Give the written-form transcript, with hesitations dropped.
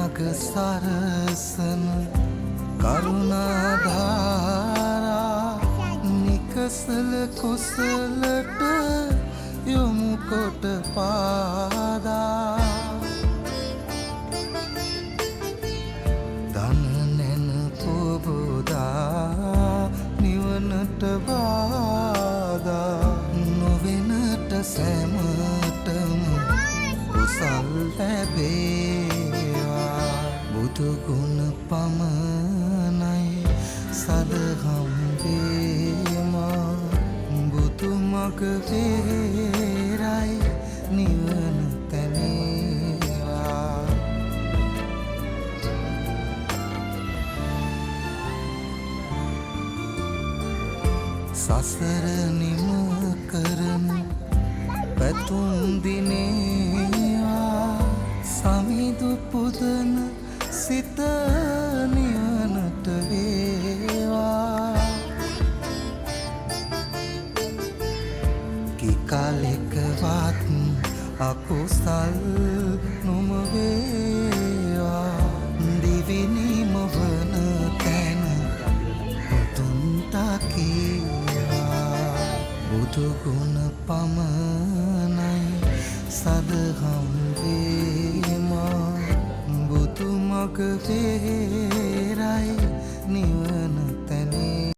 මග සරසන කරුණාධාරා නිකසල කුසලට යොමු කොට පාදා දන නැන පොබෝදා නිවනට බාදා නොවෙනට සැමටම කුසල් ලැබේවා බුදුගුණ පමණයි සදහම් වේමා බුදු මග වේරයි නිවන තැනේවා සසර නිම කරන පැතුම් දිනේවා සමිදු පුදන සිත නිවනට වේවා කිකාලෙකවත් අකුසල් නොම වේවා දිවිනිම වන තැන තුන්තකේවා බුදුගුණ පමණයි සදහම් වේමා බුදු මග වේරයි නිවන